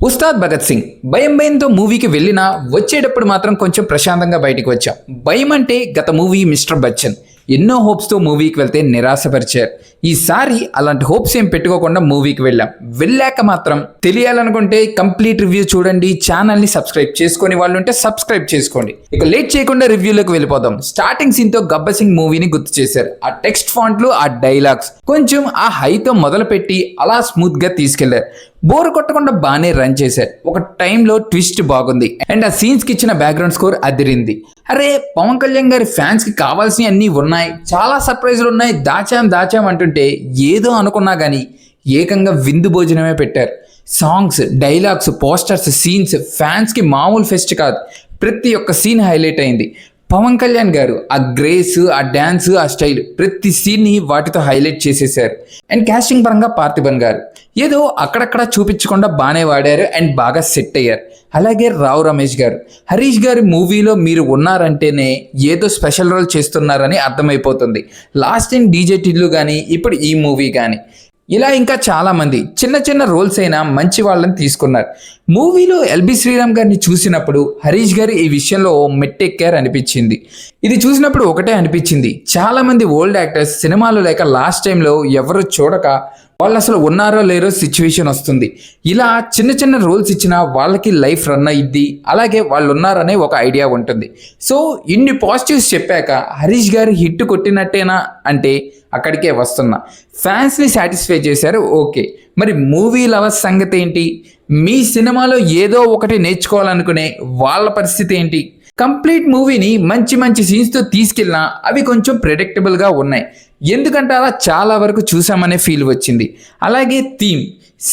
ఉస్తాద్ భగత్ సింగ్ భయంతో మూవీకి వెళ్ళినా వచ్చేటప్పుడు మాత్రం కొంచెం ప్రశాంతంగా బయటికి వచ్చాం. భయం అంటే గత మూవీ మిస్టర్ బచ్చన్ ఎన్నో హోప్స్తో మూవీకి వెళ్తే నిరాశపరిచారు. ఈసారి అలాంటి హోప్స్ ఏం పెట్టుకోకుండా మూవీకి వెళ్ళాక మాత్రం తెలియాలనుకుంటే కంప్లీట్ రివ్యూ చూడండి. ఛానల్ని సబ్స్క్రైబ్ చేసుకొని వాళ్ళు ఉంటే సబ్స్క్రైబ్ చేసుకోండి. ఇక లేట్ చేయకుండా రివ్యూలోకి వెళ్ళిపోదాం. స్టార్టింగ్ సీన్తో గబ్బర్ సింగ్ మూవీని గుర్తు చేశారు. ఆ టెక్స్ట్ ఫాంట్లు, ఆ డైలాగ్స్ కొంచెం ఆ హైతో మొదలుపెట్టి అలా స్మూత్గా తీసుకెళ్లారు. బోర్ కొట్టకుండా బాగానే రన్ చేశారు. ఒక టైంలో ట్విస్ట్ బాగుంది అండ్ ఆ సీన్స్కి ఇచ్చిన బ్యాక్గ్రౌండ్ స్కోర్ అదిరింది. అరే పవన్ కళ్యాణ్ గారి ఫ్యాన్స్కి కావాల్సినవి అన్నీ ఉన్నాయి, చాలా సర్ప్రైజ్లు ఉన్నాయి, దాచాం అంటుంటే ఏదో అనుకున్నా కానీ ఏకంగా విందు భోజనమే పెట్టారు. సాంగ్స్, డైలాగ్స్, పోస్టర్స్, సీన్స్ ఫ్యాన్స్కి మామూలు ఫెస్ట్ కాదు. ప్రతి ఒక్క సీన్ హైలైట్ అయింది. పవన్ కళ్యాణ్ గారు ఆ గ్రేస్, ఆ డ్యాన్స్, ఆ స్టైల్ ప్రతి సీన్ని వాటితో హైలైట్ చేసేసారు. అండ్ కాస్టింగ్ పరంగా పార్థిబన్ గారు ఏదో అక్కడక్కడ చూపించకుండా బాగానే వాడారు అండ్ బాగా సెట్ అయ్యారు. అలాగే రావు రమేష్ గారు, హరీష్ గారి మూవీలో మీరు ఉన్నారంటేనే ఏదో స్పెషల్ రోల్ చేస్తున్నారని అర్థమైపోతుంది. లాస్ట్ టైం డీజే టిల్లు కానీ ఇప్పుడు ఈ మూవీ కానీ ఇలా ఇంకా చాలామంది చిన్న రోల్స్ అయినా మంచి వాళ్ళని తీసుకున్నారు. మూవీలో ఎల్బి శ్రీరామ్ గారిని చూసినప్పుడు హరీష్ గారు ఈ విషయంలో మెట్టెక్కారు అనిపించింది. ఇది చూసినప్పుడు ఒకటే అనిపించింది, చాలామంది ఓల్డ్ యాక్టర్స్ సినిమాలు లేక లాస్ట్ టైంలో ఎవరు చూడక వాళ్ళు అసలు ఉన్నారో లేరో సిచ్యువేషన్ వస్తుంది. ఇలా చిన్న రోల్స్ ఇచ్చినా వాళ్ళకి లైఫ్ రన్ అయ్యిద్ది, అలాగే వాళ్ళు ఉన్నారనే ఒక ఐడియా ఉంటుంది. సో ఇన్ని పాజిటివ్స్ చెప్పాక హరీష్ గారు హిట్ కొట్టినట్టేనా అంటే అక్కడికే వస్తున్నా. ఫ్యాన్స్ని సాటిస్ఫై చేశారు, ఓకే. మరి మూవీ లవర్స్ సంగతి ఏంటి? మీ సినిమాలో ఏదో ఒకటి నేర్చుకోవాలనుకునే వాళ్ళ పరిస్థితి ఏంటి? కంప్లీట్ మూవీని మంచి సీన్స్తో తీసుకెళ్ళినా అవి కొంచెం ప్రెడిక్టబుల్గా ఉన్నాయి. ఎందుకంటే అలా చాలా వరకు చూసామనే ఫీల్ వచ్చింది. అలాగే థీమ్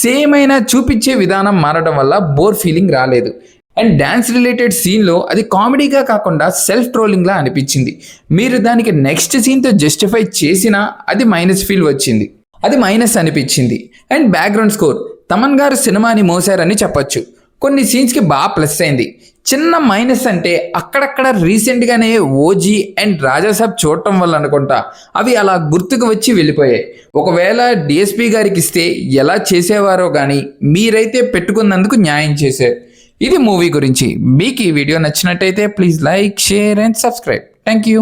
సేమ్ అయినా చూపించే విధానం మారడం వల్ల బోర్ ఫీలింగ్ రాలేదు. అండ్ డ్యాన్స్ రిలేటెడ్ సీన్లో అది కామెడీగా కాకుండా సెల్ఫ్ ట్రోలింగ్లా అనిపించింది. మీరు దానికి నెక్స్ట్ సీన్తో జస్టిఫై చేసినా అది మైనస్ ఫీల్ వచ్చింది, అది మైనస్ అనిపించింది. అండ్ బ్యాక్గ్రౌండ్ స్కోర్ తమన్ గారు సినిమాని మోసారని చెప్పొచ్చు. కొన్ని సీన్స్కి బాగా ప్లస్ అయింది. చిన్న మైనస్ అంటే అక్కడక్కడ రీసెంట్గానే ఓజీ అండ్ రాజాసాబ్ చూడటం వల్ల అనుకుంటా అవి అలా గుర్తుకు వచ్చి వెళ్ళిపోయాయి. ఒకవేళ డిఎస్పి గారికి ఇస్తే ఎలా చేసేవారో కానీ మీరైతే పెట్టుకున్నందుకు న్యాయం చేశారు. ఇది మూవీ గురించి. మీకు ఈ వీడియో నచ్చినట్టయితే please like, share and subscribe. Thank you.